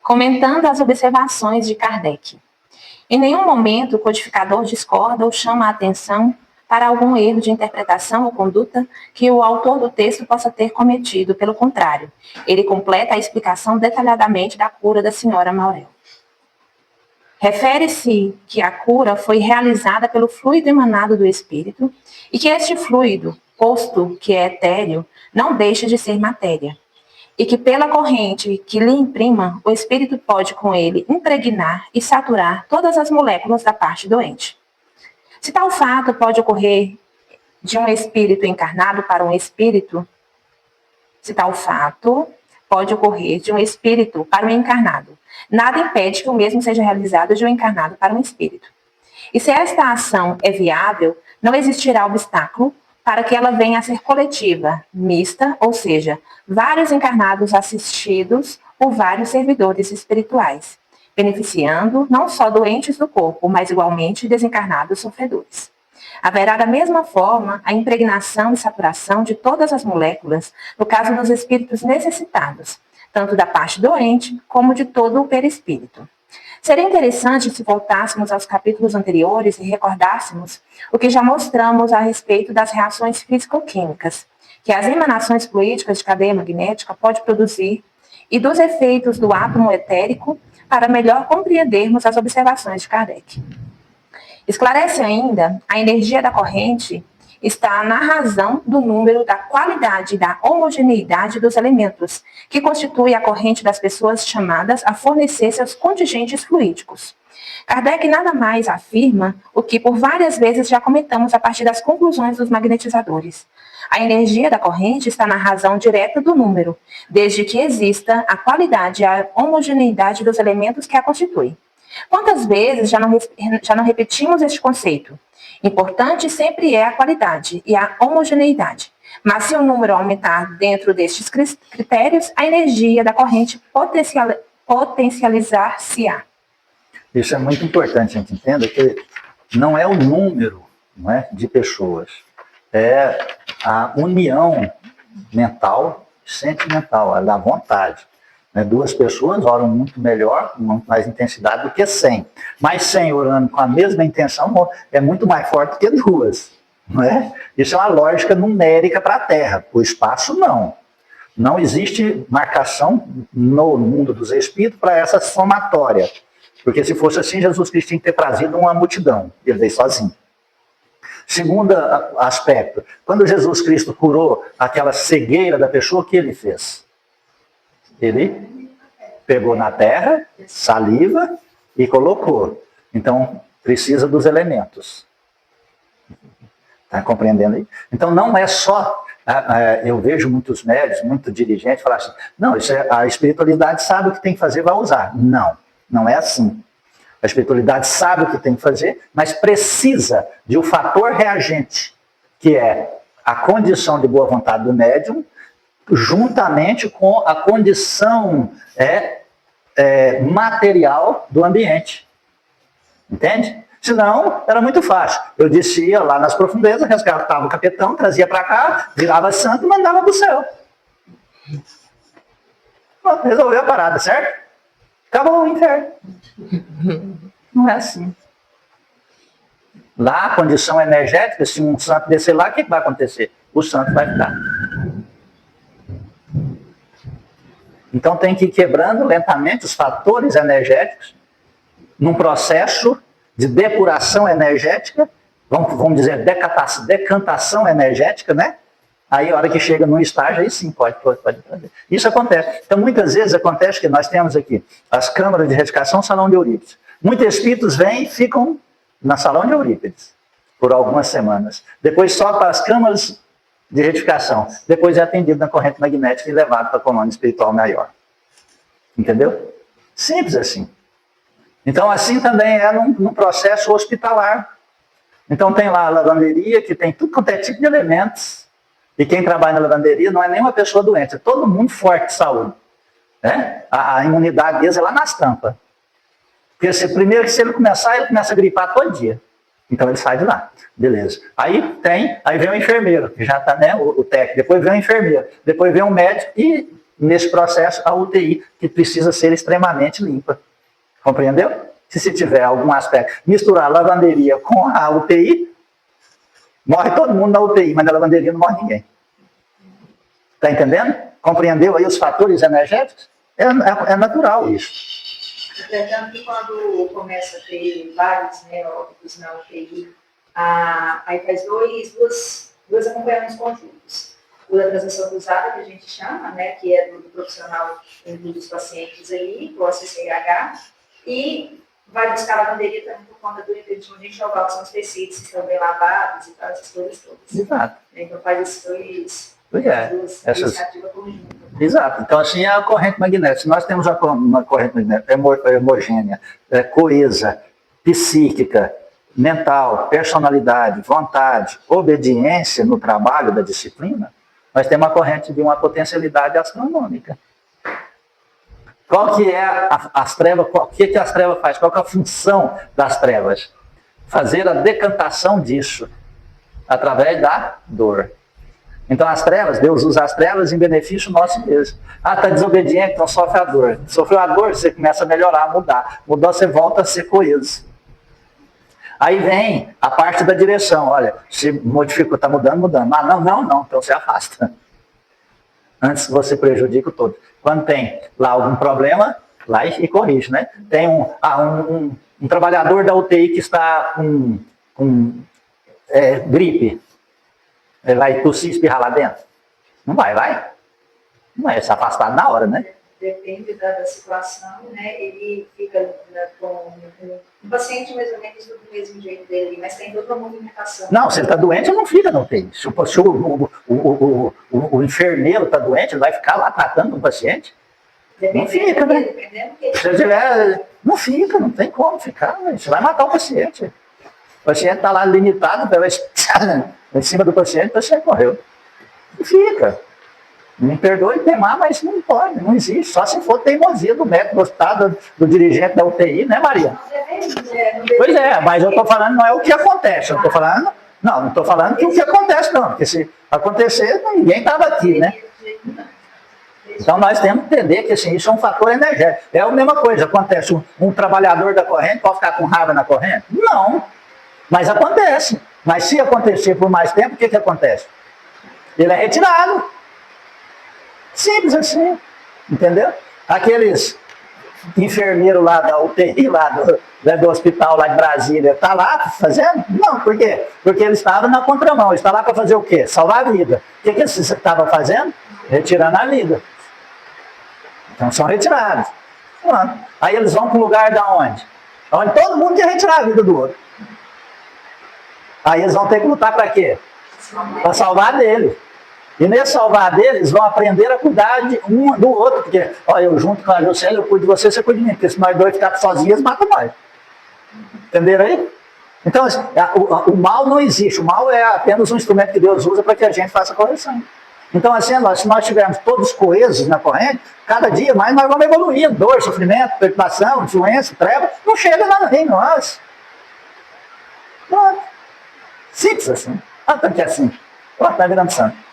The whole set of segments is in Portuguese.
comentando as observações de Kardec. Em nenhum momento o codificador discorda ou chama a atenção para algum erro de interpretação ou conduta que o autor do texto possa ter cometido. Pelo contrário, ele completa a explicação detalhadamente da cura da senhora Maurel. Refere-se que a cura foi realizada pelo fluido emanado do espírito e que este fluido, posto que é etéreo, não deixa de ser matéria, e que pela corrente que lhe imprima, o espírito pode com ele impregnar e saturar todas as moléculas da parte doente. Se tal fato pode ocorrer de um espírito encarnado para um espírito, nada impede que o mesmo seja realizado de um encarnado para um espírito. E se esta ação é viável, não existirá obstáculo para que ela venha a ser coletiva, mista, ou seja, vários encarnados assistidos por vários servidores espirituais, beneficiando não só doentes do corpo, mas igualmente desencarnados sofredores. Haverá da mesma forma a impregnação e saturação de todas as moléculas no caso dos espíritos necessitados, tanto da parte doente como de todo o perispírito. Seria interessante se voltássemos aos capítulos anteriores e recordássemos o que já mostramos a respeito das reações físico-químicas, que as emanações fluídicas de cadeia magnética podem produzir e dos efeitos do átomo etérico para melhor compreendermos as observações de Kardec. Esclarece ainda, a energia da corrente está na razão do número, da qualidade e da homogeneidade dos elementos, que constitui a corrente das pessoas chamadas a fornecer seus contingentes fluídicos. Kardec nada mais afirma o que por várias vezes já comentamos a partir das conclusões dos magnetizadores. A energia da corrente está na razão direta do número, desde que exista a qualidade e a homogeneidade dos elementos que a constituem. Quantas vezes já não repetimos este conceito? Importante sempre é a qualidade e a homogeneidade. Mas se o número aumentar dentro destes critérios, a energia da corrente potencializar-se-á. Isso é muito importante, a gente entenda que não é o número, não é, de pessoas, é a união mental, sentimental, a da vontade. Duas pessoas oram muito melhor, com muito mais intensidade do que 100. Mas 100 orando com a mesma intenção é muito mais forte que duas. Não é? Isso é uma lógica numérica para a Terra. O espaço, não. Não existe marcação no mundo dos espíritos para essa somatória. Porque se fosse assim, Jesus Cristo tinha que ter trazido uma multidão. Ele veio sozinho. Segundo aspecto, quando Jesus Cristo curou aquela cegueira da pessoa, o que ele fez? Ele pegou na terra, saliva e colocou. Então, precisa dos elementos. Está compreendendo aí? Então, não é só... eu vejo muitos médios, muito dirigentes falar assim, não, isso a espiritualidade sabe o que tem que fazer, vai usar. Não, não é assim. A espiritualidade sabe o que tem que fazer, mas precisa de um fator reagente, que é a condição de boa vontade do médium, juntamente com a condição material do ambiente. Entende? Senão, era muito fácil. Eu descia lá nas profundezas, resgatava o capetão, trazia para cá, virava santo e mandava para o céu. Pronto, resolveu a parada, certo? Acabou o inferno. Não é assim. Lá, a condição energética, se um santo descer lá, o que vai acontecer? O santo vai ficar. Então tem que ir quebrando lentamente os fatores energéticos num processo de depuração energética, vamos dizer decantação energética, né? Aí a hora que chega num estágio, aí sim pode fazer. Isso acontece. Então muitas vezes acontece que nós temos aqui as câmaras de retificação, salão de Eurípides. Muitos espíritos vêm e ficam na salão de Eurípides por algumas semanas. Depois só para as câmaras de retificação. Depois é atendido na corrente magnética e levado para a colônia espiritual maior. Entendeu? Simples assim. Então, assim também é num processo hospitalar. Então, tem lá a lavanderia, que tem tudo quanto é tipo de elementos. E quem trabalha na lavanderia não é nenhuma pessoa doente, é todo mundo forte de saúde. Né? A imunidade deles é lá nas tampas. Porque primeiro que se ele começa a gripar todo dia. Então ele sai de lá. Beleza. Aí vem o enfermeiro, que já está, né, o técnico. Depois vem o enfermeiro. Depois vem o médico e nesse processo, a UTI, que precisa ser extremamente limpa. Compreendeu? Se tiver algum aspecto, misturar a lavanderia com a UTI, morre todo mundo na UTI, mas na lavanderia não morre ninguém. Está entendendo? Compreendeu aí os fatores energéticos? É natural isso. Portanto, que quando começa a ter vários óbitos na UTI, aí faz dois acompanhamentos conjuntos. O da transmissão cruzada, que a gente chama, né, que é do profissional dos pacientes aí, o ACCH, e vai buscar a lavanderia também por conta do impedimento de enxoval, que são os tecidos que estão bem lavados e tal, essas coisas todas. Exato. Então faz esses dois. Exato. Então, assim, é a corrente magnética. Se nós temos uma corrente magnética homogênea, coesa, psíquica, mental, personalidade, vontade, obediência no trabalho da disciplina, nós temos uma corrente de uma potencialidade astronômica. Qual que é as trevas? O que as trevas faz? Qual que é a função das trevas? Fazer a decantação disso através da dor. Então as trevas, Deus usa as trevas em benefício nosso mesmo. Está desobediente, então sofre a dor. Sofreu a dor, você começa a melhorar, a mudar. Mudou, você volta a ser coeso. Aí vem a parte da direção. Olha, se modifica, está mudando. Ah, não. Então você afasta. Antes você prejudica o todo. Quando tem lá algum problema, lá e corrige, né? Tem um trabalhador da UTI que está com gripe. Ele vai tossir e espirrar lá dentro? Não vai? Não vai, se afastar na hora, né? Depende da situação, né? Ele fica com um paciente mais ou menos do mesmo jeito dele, mas tem toda uma movimentação. Não, se ele está doente, ele não fica no UTI. Se o enfermeiro está doente, ele vai ficar lá tratando o paciente? Não fica, né? Se ele tiver, não fica, não tem como ficar. Você vai matar o paciente. O paciente está lá limitado, em cima do paciente, o paciente morreu. Não fica. Me perdoe queimar, mas não pode, não existe. Só se for teimosia do médico do hospital, do dirigente da UTI, né, Maria? Pois é, mas eu estou falando, não é o que acontece. Eu estou falando, não estou falando que o que acontece, não. Porque se acontecer, ninguém estava aqui, né? Então nós temos que entender que assim, isso é um fator energético. É a mesma coisa, acontece um trabalhador da corrente pode ficar com raiva na corrente? Não, mas acontece. Mas se acontecer por mais tempo, o que acontece? Ele é retirado. Simples assim, entendeu? Aqueles enfermeiros lá da UTI, lá do hospital lá de Brasília, tá lá fazendo? Não, por quê? Porque eles estavam na contramão, eles estavam lá para fazer o quê? Salvar a vida. O que eles estavam fazendo? Retirando a vida. Então são retirados. Aí eles vão para um lugar da onde? Onde todo mundo quer retirar a vida do outro. Aí eles vão ter que lutar para quê? Para salvar dele. E nesse salvar dele, eles vão aprender a cuidar de um do outro. Porque, ó, eu junto com a Juscelia, eu cuido de você, você cuida de mim. Porque se nós dois ficarmos sozinhos, eles matam nós. Entenderam aí? Então, o mal não existe. O mal é apenas um instrumento que Deus usa para que a gente faça a correção. Então, assim, se nós estivermos todos coesos na corrente, cada dia mais nós vamos evoluindo. Dor, sofrimento, preocupação, influência, treva, não chega nada em nós. Pronto. Simples assim. Olha tanto que é assim. Pronto, está virando santo.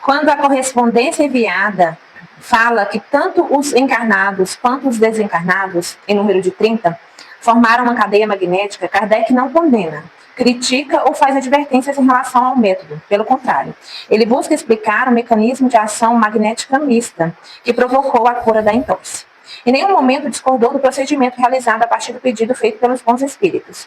Quando a correspondência enviada fala que tanto os encarnados quanto os desencarnados, em número de 30, formaram uma cadeia magnética, Kardec não condena, critica ou faz advertências em relação ao método. Pelo contrário, ele busca explicar o mecanismo de ação magnética mista que provocou a cura da entorse. Em nenhum momento discordou do procedimento realizado a partir do pedido feito pelos bons espíritos.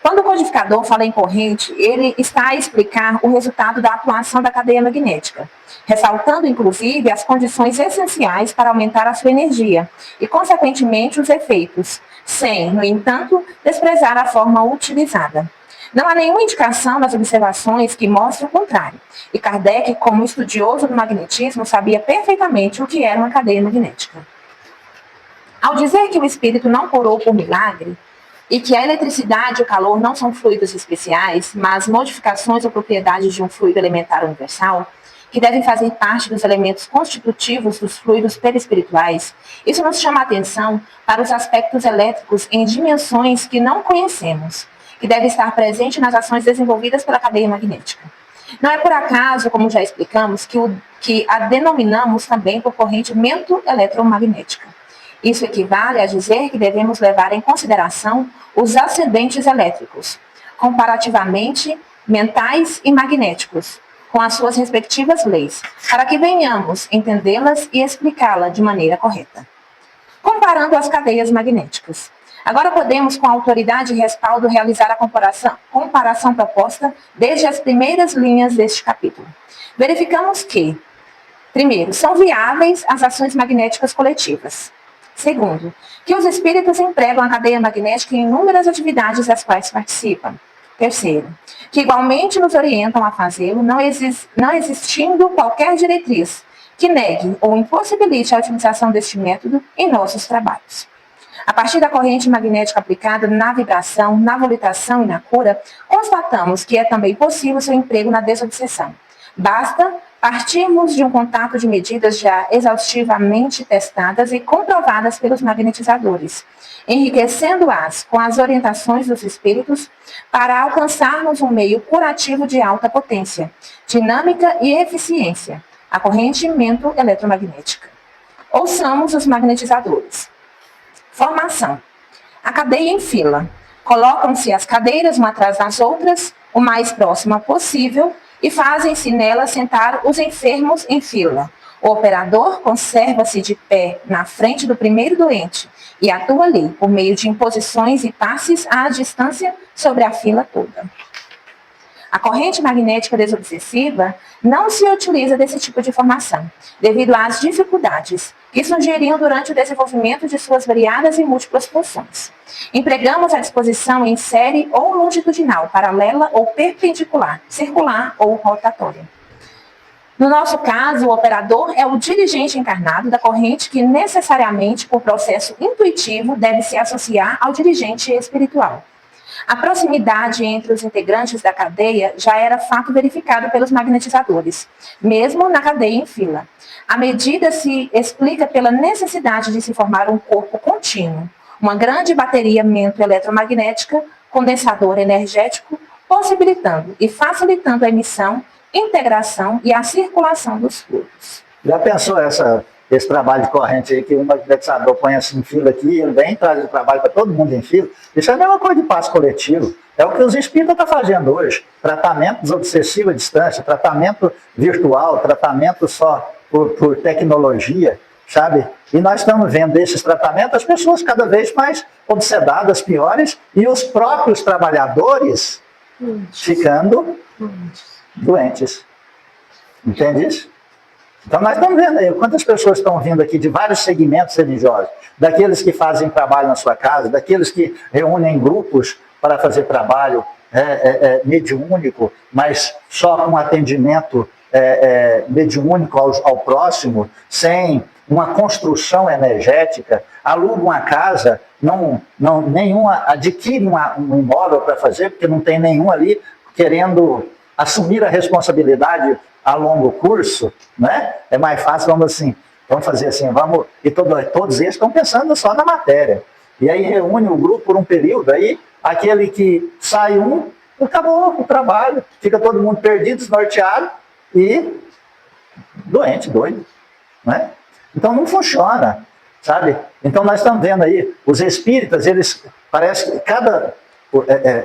Quando o codificador fala em corrente, ele está a explicar o resultado da atuação da cadeia magnética, ressaltando, inclusive, as condições essenciais para aumentar a sua energia e, consequentemente, os efeitos, sem, no entanto, desprezar a forma utilizada. Não há nenhuma indicação nas observações que mostre o contrário, e Kardec, como estudioso do magnetismo, sabia perfeitamente o que era uma cadeia magnética. Ao dizer que o espírito não curou por milagre, e que a eletricidade e o calor não são fluidos especiais, mas modificações ou propriedades de um fluido elementar universal, que devem fazer parte dos elementos constitutivos dos fluidos perispirituais, isso nos chama a atenção para os aspectos elétricos em dimensões que não conhecemos, que devem estar presentes nas ações desenvolvidas pela cadeia magnética. Não é por acaso, como já explicamos, que a denominamos também por corrente mento-eletromagnética. Isso equivale a dizer que devemos levar em consideração os ascendentes elétricos, comparativamente mentais e magnéticos, com as suas respectivas leis, para que venhamos entendê-las e explicá-las de maneira correta. Comparando as cadeias magnéticas. Agora podemos, com autoridade e respaldo, realizar a comparação proposta desde as primeiras linhas deste capítulo. Verificamos que, primeiro, são viáveis as ações magnéticas coletivas. Segundo, que os espíritos empregam a cadeia magnética em inúmeras atividades das quais participam. Terceiro, que igualmente nos orientam a fazê-lo, não existindo qualquer diretriz que negue ou impossibilite a utilização deste método em nossos trabalhos. A partir da corrente magnética aplicada na vibração, na volitação e na cura, constatamos que é também possível seu emprego na desobsessão. Basta partirmos de um contato de medidas já exaustivamente testadas e comprovadas pelos magnetizadores, enriquecendo-as com as orientações dos espíritos para alcançarmos um meio curativo de alta potência, dinâmica e eficiência, a corrente mento-eletromagnética. Ouçamos os magnetizadores. Formação. A cadeia em fila. Colocam-se as cadeiras uma atrás das outras, o mais próxima possível, e fazem-se nela sentar os enfermos em fila. O operador conserva-se de pé na frente do primeiro doente e atua ali, por meio de imposições e passes à distância sobre a fila toda. A corrente magnética desobsessiva não se utiliza desse tipo de formação, devido às dificuldades que surgiriam durante o desenvolvimento de suas variadas e múltiplas funções. Empregamos a disposição em série ou longitudinal, paralela ou perpendicular, circular ou rotatória. No nosso caso, o operador é o dirigente encarnado da corrente que necessariamente, por processo intuitivo, deve se associar ao dirigente espiritual. A proximidade entre os integrantes da cadeia já era fato verificado pelos magnetizadores, mesmo na cadeia em fila. A medida se explica pela necessidade de se formar um corpo contínuo, uma grande bateria mento-eletromagnética, condensador energético, possibilitando e facilitando a emissão, integração e a circulação dos fluidos. Já pensou esse trabalho de corrente aí, que o magnetizador põe assim em fila aqui, ele vem traz o trabalho para todo mundo em fila? Isso é a mesma coisa de passo coletivo. É o que os espíritas estão fazendo hoje. Tratamento desobsessivo à distância, tratamento virtual, tratamento só por tecnologia, sabe? E nós estamos vendo esses tratamentos, as pessoas cada vez mais obsedadas, piores, e os próprios trabalhadores ficando doentes. Entende isso? Então nós estamos vendo aí quantas pessoas estão vindo aqui de vários segmentos religiosos, daqueles que fazem trabalho na sua casa, daqueles que reúnem grupos para fazer trabalho mediúnico, mas só com atendimento mediúnico ao próximo, sem uma construção energética, alugam uma casa, nenhuma adquire um imóvel para fazer, porque não tem nenhum ali querendo assumir a responsabilidade a longo curso, né? É mais fácil, vamos fazer assim, e todos eles estão pensando só na matéria. E aí reúne o grupo por um período, aí aquele que sai acabou o trabalho, fica todo mundo perdido, desnorteado e doente, doido, né? Então não funciona, sabe? Então nós estamos vendo aí, os espíritas, eles, parece que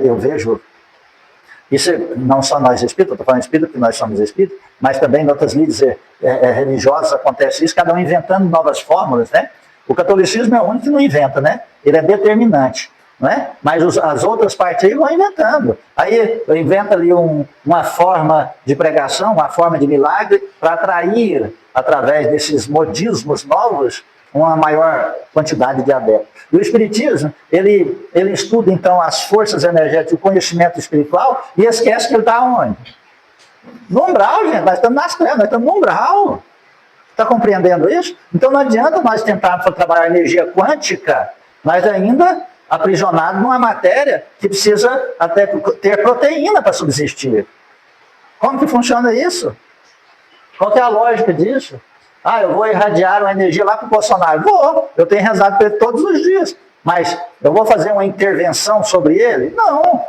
eu vejo, isso não só nós espíritas, estou falando espírita porque nós somos espíritas, mas também em outras lides religiosas acontece isso, cada um inventando novas fórmulas, né? O catolicismo é o único que não inventa, né? Ele é determinante, né? Mas as outras partes aí vão inventando. Aí inventa ali uma forma de pregação, uma forma de milagre, para atrair, através desses modismos novos, uma maior quantidade de adeptos. E o Espiritismo, ele estuda então as forças energéticas, o conhecimento espiritual, e esquece que ele está onde? No umbral, gente, nós estamos nas trevas, nós estamos no umbral. Está compreendendo isso? Então não adianta nós tentarmos trabalhar energia quântica, nós ainda aprisionados numa matéria que precisa até ter proteína para subsistir. Como que funciona isso? Qual que é a lógica disso? Eu vou irradiar uma energia lá para o Bolsonaro. Eu tenho rezado para ele todos os dias. Mas eu vou fazer uma intervenção sobre ele? Não.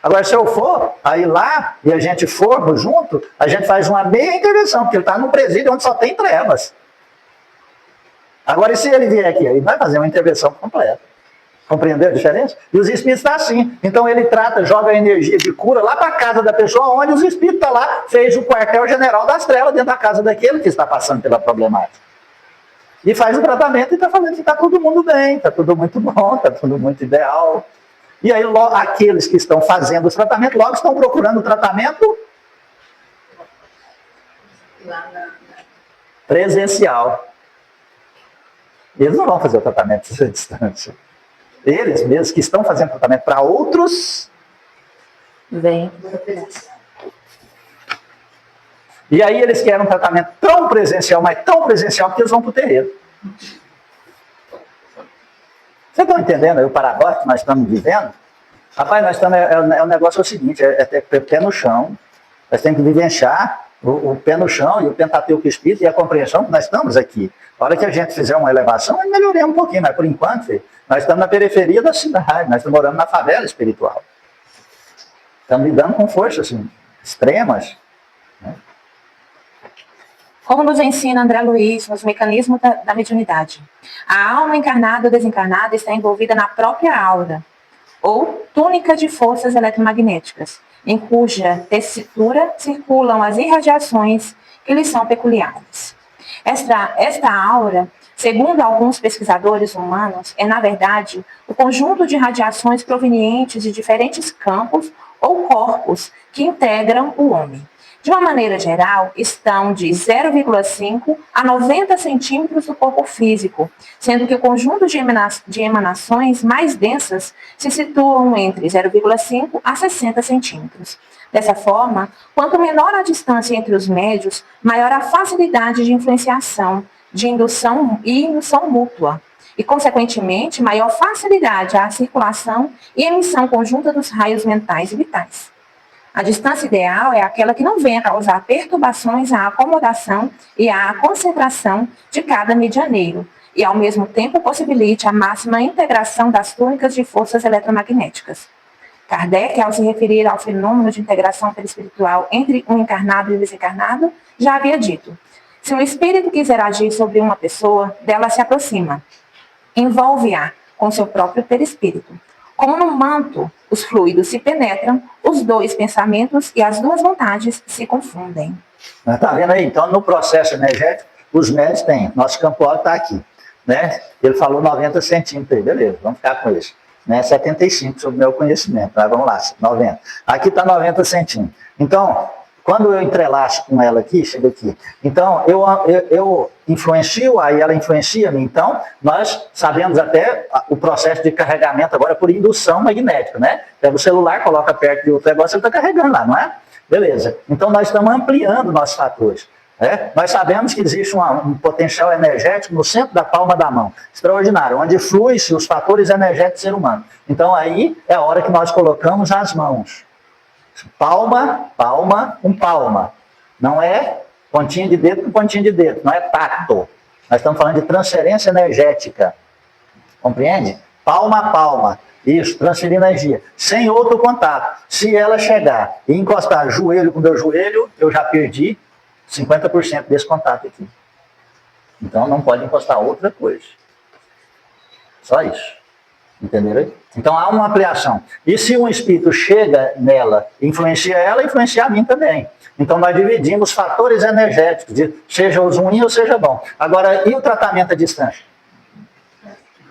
Agora, se eu for, aí lá, e a gente for junto, a gente faz uma meia intervenção, porque ele está no presídio onde só tem trevas. Agora, e se ele vier aqui? Ele vai fazer uma intervenção completa. Compreendeu a diferença? E os espíritos estão assim. Então ele trata, joga a energia de cura lá para a casa da pessoa, onde os espíritos estão lá, fez o quartel-general das trevas dentro da casa daquele que está passando pela problemática. E faz o tratamento e está falando que está todo mundo bem, está tudo muito bom, está tudo muito ideal. E aí aqueles que estão fazendo o tratamento, logo estão procurando o tratamento presencial. Eles não vão fazer o tratamento à distância. Eles mesmos que estão fazendo tratamento para outros, vem. E aí eles querem um tratamento tão presencial, mas tão presencial, que eles vão para o terreiro. Vocês estão entendendo aí o paradoxo que nós estamos vivendo? Rapaz, nós estamos, o negócio é o seguinte, é ter pé no chão. Nós temos que vivenciar o pé no chão e o Pentateuco Espírita e a compreensão que nós estamos aqui. A hora que a gente fizer uma elevação, nós melhoremos um pouquinho, mas por enquanto, filho, nós estamos na periferia da cidade, nós estamos morando na favela espiritual. Estamos lidando com forças assim, extremas. Né? Como nos ensina André Luiz nos mecanismos da mediunidade, a alma encarnada ou desencarnada está envolvida na própria aura, ou túnica de forças eletromagnéticas, em cuja tessitura circulam as irradiações que lhes são peculiares. Esta aura, segundo alguns pesquisadores humanos, é, na verdade, o conjunto de radiações provenientes de diferentes campos ou corpos que integram o homem. De uma maneira geral, estão de 0,5 a 90 centímetros do corpo físico, sendo que o conjunto de emanações mais densas se situam entre 0,5 a 60 centímetros. Dessa forma, quanto menor a distância entre os médios, maior a facilidade de influenciação, de indução e indução mútua, e, consequentemente, maior facilidade à circulação e emissão conjunta dos raios mentais e vitais. A distância ideal é aquela que não venha causar perturbações à acomodação e à concentração de cada medianeiro, e, ao mesmo tempo, possibilite a máxima integração das túnicas de forças eletromagnéticas. Kardec, ao se referir ao fenômeno de integração perispiritual entre um encarnado e um desencarnado, já havia dito: se um espírito quiser agir sobre uma pessoa, dela se aproxima, envolve-a com seu próprio perispírito. Como no manto, os fluidos se penetram, os dois pensamentos e as duas vontades se confundem. Está vendo aí? Então, no processo energético, os médios têm. Nosso campo está aqui. Né? Ele falou 90 centímetros aí, beleza, vamos ficar com isso. Né? 75 sobre o meu conhecimento. Mas vamos lá, 90. Aqui está 90 centímetros. Então, quando eu entrelaço com ela aqui, chega aqui. Então, eu influencio, aí ela influencia-me. Então, nós sabemos até o processo de carregamento agora por indução magnética, né? Pega o celular, coloca perto de outro negócio, ele está carregando lá, não é? Beleza. Então, nós estamos ampliando nossos fatores. Né? Nós sabemos que existe um potencial energético no centro da palma da mão, extraordinário, onde flui-se os fatores energéticos do ser humano. Então, aí é a hora que nós colocamos as mãos. Palma, palma, um palma. Não é pontinha de dedo com pontinha de dedo. Não é tato. Nós estamos falando de transferência energética. Compreende? Palma a palma. Isso, transferir energia. Sem outro contato. Se ela chegar e encostar joelho com meu joelho, eu já perdi 50% desse contato aqui. Então não pode encostar outra coisa. Só isso. Entenderam? Então há uma ampliação. E se um espírito chega nela, influencia ela, influencia a mim também. Então nós dividimos fatores energéticos, seja os ruins ou seja bom. Agora, e o tratamento à distância?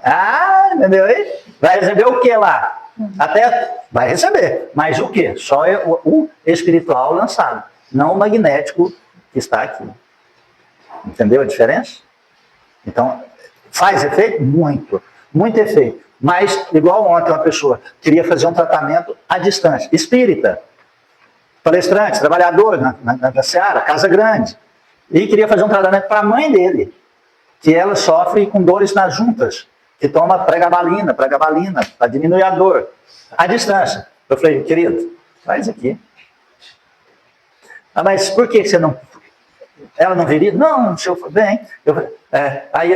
Ah, entendeu aí? Vai receber o que lá? Até vai receber. Mas o que? Só o espiritual lançado, não o magnético que está aqui. Entendeu a diferença? Então, faz efeito? Muito. Muito efeito. Mas, igual ontem, uma pessoa queria fazer um tratamento à distância. Espírita, palestrante, trabalhador na Seara, Casa Grande. E queria fazer um tratamento para a mãe dele, que ela sofre com dores nas juntas, que toma pregabalina, para diminuir a dor. À distância. Eu falei, querido, faz aqui. Ah, mas por que você não... Ela não viria? Não, se eu for bem. Aí...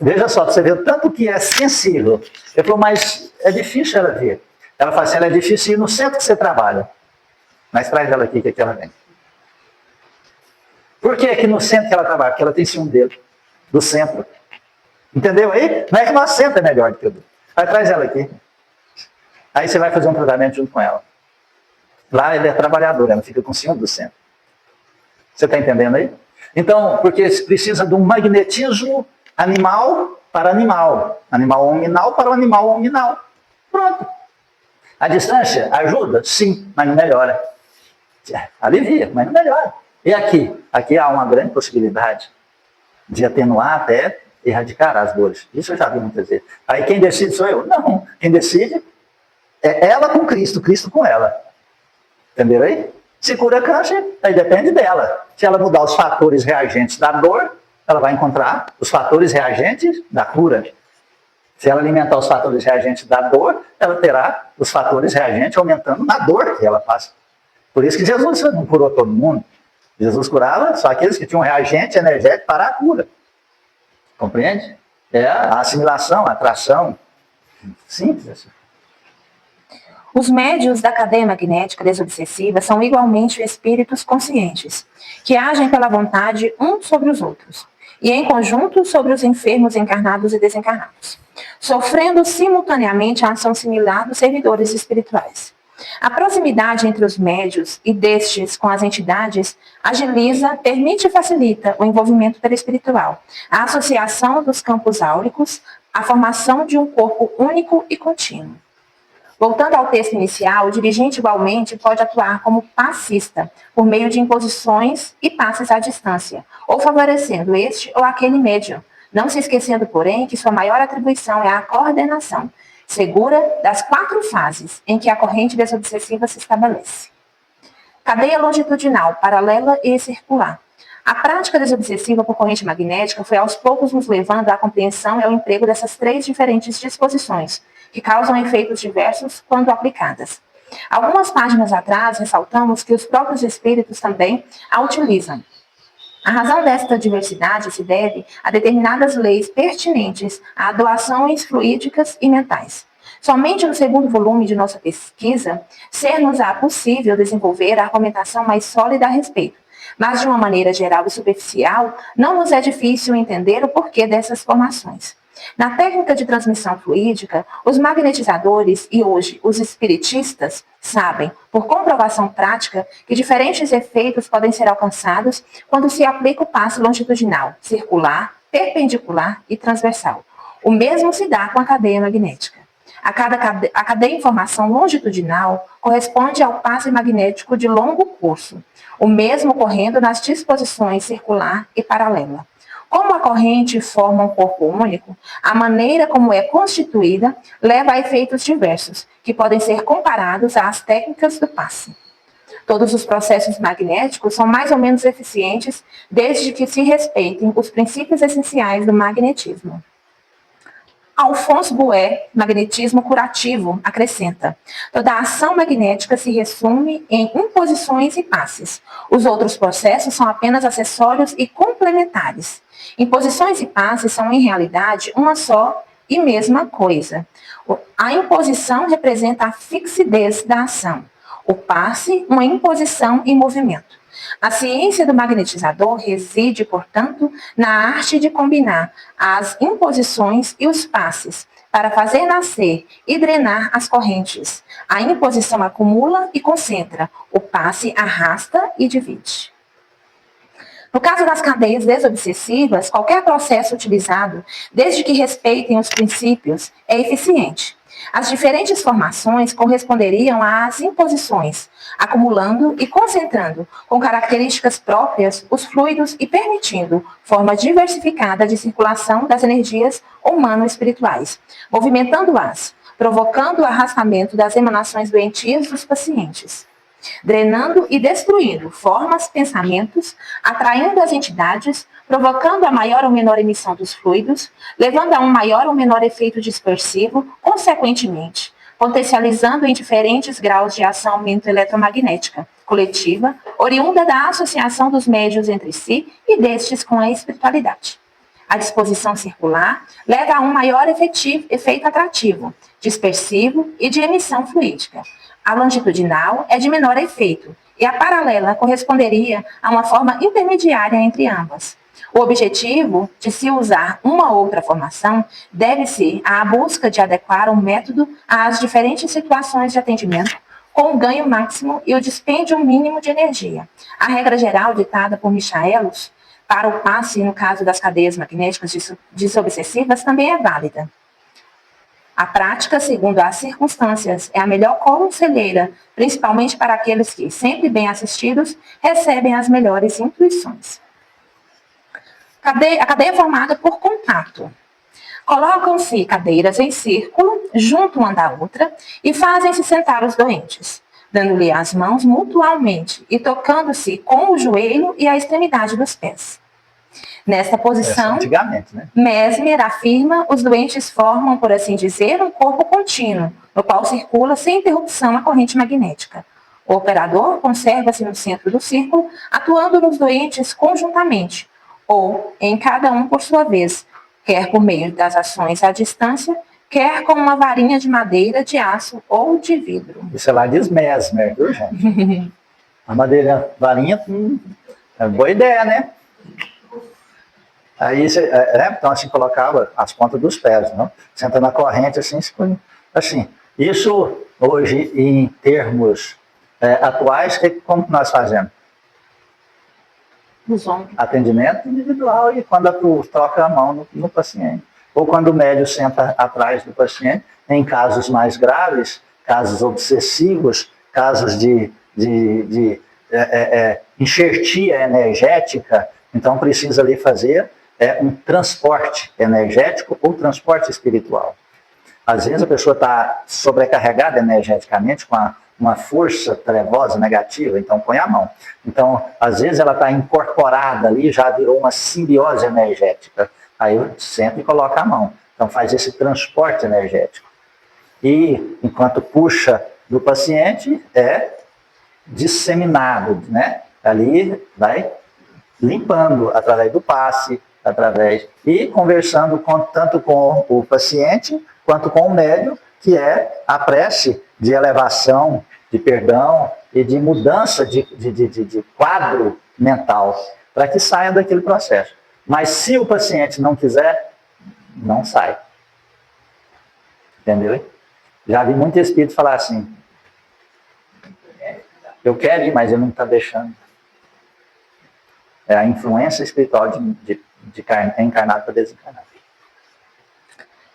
Veja só, você vê o tanto que é sensível. Ele falou, mas é difícil ela ver. Ela fala assim, ela é difícil ir no centro que você trabalha. Mas traz ela aqui, que ela vem. Por que aqui no centro que ela trabalha? Porque ela tem ciúme dele, do centro. Entendeu aí? Não é que o nosso centro é melhor do que o do. Aí traz ela aqui. Aí você vai fazer um tratamento junto com ela. Lá ele é trabalhador, ela fica com ciúme do centro. Você está entendendo aí? Então, porque precisa de um magnetismo animal para animal. Animal hominal para o animal hominal. Pronto. A distância ajuda? Sim, mas não melhora. Alivia, mas não melhora. E aqui? Aqui há uma grande possibilidade de atenuar até erradicar as dores. Isso eu já vi muitas vezes. Aí quem decide sou eu? Não. Quem decide é ela com Cristo, Cristo com ela. Entendeu aí? Se cura câncer, aí depende dela. Se ela mudar os fatores reagentes da dor, ela vai encontrar os fatores reagentes da cura. Se ela alimentar os fatores reagentes da dor, ela terá os fatores reagentes aumentando na dor que ela passa. Por isso que Jesus não curou todo mundo. Jesus curava só aqueles que tinham reagente energético para a cura. Compreende? É a assimilação, a atração. Simples assim. Os médiuns da cadeia magnética desobsessiva são igualmente espíritos conscientes, que agem pela vontade uns sobre os outros, e em conjunto sobre os enfermos encarnados e desencarnados, sofrendo simultaneamente a ação similar dos servidores espirituais. A proximidade entre os médiuns e destes com as entidades agiliza, permite e facilita o envolvimento perispiritual, a associação dos campos áuricos, a formação de um corpo único e contínuo. Voltando ao texto inicial, o dirigente igualmente pode atuar como passista, por meio de imposições e passes à distância, ou favorecendo este ou aquele médium, não se esquecendo, porém, que sua maior atribuição é a coordenação, segura das 4 fases em que a corrente desobsessiva se estabelece. Cadeia longitudinal, paralela e circular. A prática desobsessiva por corrente magnética foi aos poucos nos levando à compreensão e ao emprego dessas 3 diferentes disposições, que causam efeitos diversos quando aplicadas. Algumas páginas atrás, ressaltamos que os próprios espíritos também a utilizam. A razão desta diversidade se deve a determinadas leis pertinentes a doações fluídicas e mentais. Somente no segundo volume de nossa pesquisa, ser-nos-á possível desenvolver a argumentação mais sólida a respeito, mas de uma maneira geral e superficial, não nos é difícil entender o porquê dessas formações. Na técnica de transmissão fluídica, os magnetizadores e hoje os espiritistas sabem, por comprovação prática, que diferentes efeitos podem ser alcançados quando se aplica o passe longitudinal, circular, perpendicular e transversal. O mesmo se dá com a cadeia magnética. A cadeia de informação longitudinal corresponde ao passe magnético de longo curso, o mesmo ocorrendo nas disposições circular e paralela. Como a corrente forma um corpo único, a maneira como é constituída leva a efeitos diversos, que podem ser comparados às técnicas do passe. Todos os processos magnéticos são mais ou menos eficientes, desde que se respeitem os princípios essenciais do magnetismo. Alphonse Bouet, magnetismo curativo, acrescenta: toda a ação magnética se resume em imposições e passes. Os outros processos são apenas acessórios e complementares. Imposições e passes são, em realidade, uma só e mesma coisa. A imposição representa a fixidez da ação. O passe, uma imposição em movimento. A ciência do magnetizador reside, portanto, na arte de combinar as imposições e os passes para fazer nascer e drenar as correntes. A imposição acumula e concentra, o passe arrasta e divide. No caso das cadeias desobsessivas, qualquer processo utilizado, desde que respeitem os princípios, é eficiente. As diferentes formações corresponderiam às imposições, acumulando e concentrando, com características próprias, os fluidos e permitindo forma diversificada de circulação das energias humano-espirituais, movimentando-as, provocando o arrastamento das emanações doentias dos pacientes, drenando e destruindo formas, pensamentos, atraindo as entidades, provocando a maior ou menor emissão dos fluidos, levando a um maior ou menor efeito dispersivo, consequentemente, potencializando em diferentes graus de ação eletromagnética coletiva, oriunda da associação dos médiuns entre si e destes com a espiritualidade. A disposição circular leva a um maior efeito atrativo, dispersivo e de emissão fluídica. A longitudinal é de menor efeito e a paralela corresponderia a uma forma intermediária entre ambas. O objetivo de se usar uma ou outra formação deve ser a busca de adequar o método às diferentes situações de atendimento, com o ganho máximo e o dispêndio mínimo de energia. A regra geral ditada por Michaelis para o passe, no caso das cadeias magnéticas desobsessivas, também é válida. A prática, segundo as circunstâncias, é a melhor conselheira, principalmente para aqueles que, sempre bem assistidos, recebem as melhores intuições. A cadeia é formada por contato. Colocam-se cadeiras em círculo, junto uma da outra, e fazem-se sentar os doentes, dando-lhe as mãos mutualmente e tocando-se com o joelho e a extremidade dos pés. Nesta posição, antigamente, né? Mesmer afirma, os doentes formam, por assim dizer, um corpo contínuo, no qual circula sem interrupção a corrente magnética. O operador conserva-se no centro do círculo, atuando nos doentes conjuntamente, ou em cada um por sua vez, quer por meio das ações à distância, quer com uma varinha de madeira, de aço ou de vidro. Isso é lá diz Mesmer, viu, gente? A madeira, varinha, é boa ideia, né? Aí, então, assim, colocava as pontas dos pés, não? Senta na corrente, assim. Isso, hoje, em termos atuais, como nós fazemos? Atendimento individual e quando tu toca a mão no paciente. Ou quando o médico senta atrás do paciente, em casos mais graves, casos obsessivos, casos de enxertia energética, então precisa ali fazer um transporte energético ou transporte espiritual. Às vezes a pessoa está sobrecarregada energeticamente com uma força trevosa negativa, então põe a mão. Então, às vezes ela está incorporada ali, já virou uma simbiose energética. Aí senta e coloca a mão. Então faz esse transporte energético. E enquanto puxa do paciente, é disseminado, né? Ali vai limpando através do passe, e conversando tanto com o paciente quanto com o médium, que é a prece de elevação, de perdão e de mudança de quadro mental, para que saia daquele processo. Mas se o paciente não quiser, não sai. Entendeu? Já vi muito espírito falar assim, eu quero ir, mas ele não está deixando. É a influência espiritual de encarnado para desencarnado.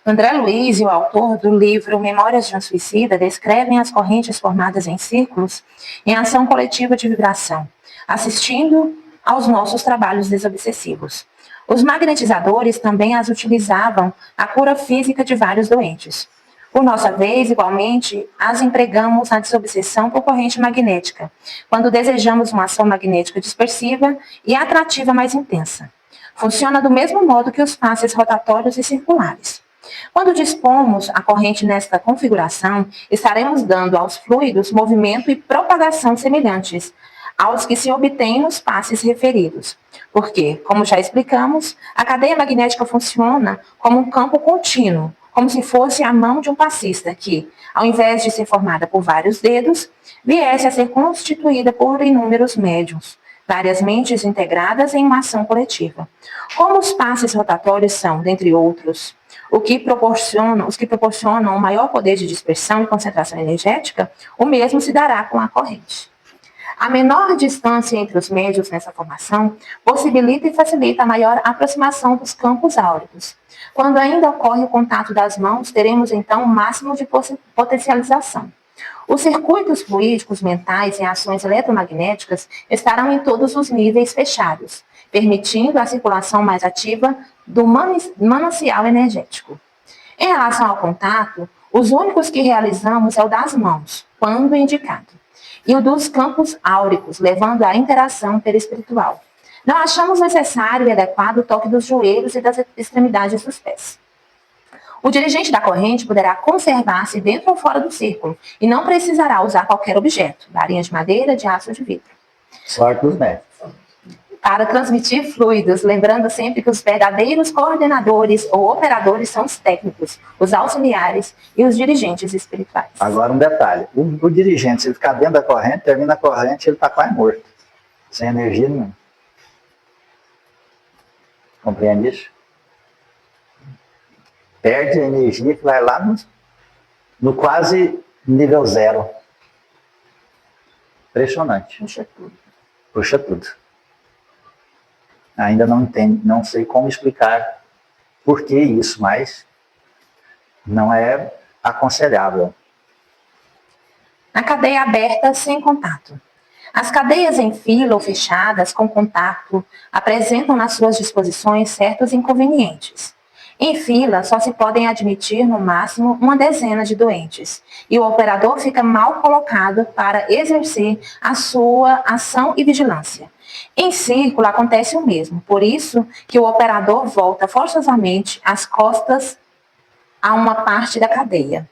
André Luiz, o autor do livro Memórias de um Suicida, descrevem as correntes formadas em círculos em ação coletiva de vibração, assistindo aos nossos trabalhos desobsessivos. Os magnetizadores também as utilizavam à cura física de vários doentes. Por nossa vez, igualmente, as empregamos na desobsessão por corrente magnética, quando desejamos uma ação magnética dispersiva e atrativa mais intensa. Funciona do mesmo modo que os passes rotatórios e circulares. Quando dispomos a corrente nesta configuração, estaremos dando aos fluidos movimento e propagação semelhantes aos que se obtêm nos passes referidos. Porque, como já explicamos, a cadeia magnética funciona como um campo contínuo, como se fosse a mão de um passista que, ao invés de ser formada por vários dedos, viesse a ser constituída por inúmeros médiuns, várias mentes integradas em uma ação coletiva. Como os passes rotatórios são, dentre outros, os que proporcionam um maior poder de dispersão e concentração energética, o mesmo se dará com a corrente. A menor distância entre os médiuns nessa formação possibilita e facilita a maior aproximação dos campos áuricos. Quando ainda ocorre o contato das mãos, teremos então o máximo de potencialização. Os circuitos fluídicos mentais e ações eletromagnéticas estarão em todos os níveis fechados, permitindo a circulação mais ativa do manancial energético. Em relação ao contato, os únicos que realizamos é o das mãos, quando indicado, e o dos campos áuricos, levando à interação perispiritual. Não achamos necessário e adequado o toque dos joelhos e das extremidades dos pés. O dirigente da corrente poderá conservar-se dentro ou fora do círculo e não precisará usar qualquer objeto, varinha de madeira, de aço ou de vidro. Sorte dos médicos. para transmitir fluidos, lembrando sempre que os verdadeiros coordenadores ou operadores são os técnicos, os auxiliares e os dirigentes espirituais. Agora um detalhe, o dirigente, se ele ficar dentro da corrente, termina a corrente, ele está quase morto, sem energia nenhuma. Compreende isso? Perde a energia que vai lá no quase nível zero. Impressionante. Puxa tudo. Puxa tudo. Ainda não entendo, não sei como explicar por que isso, mas não é aconselhável. A cadeia aberta sem contato. As cadeias em fila ou fechadas com contato apresentam nas suas disposições certos inconvenientes. Em fila, só se podem admitir no máximo uma dezena de doentes, e o operador fica mal colocado para exercer a sua ação e vigilância. Em círculo acontece o mesmo, por isso que o operador volta forçosamente as costas a uma parte da cadeia.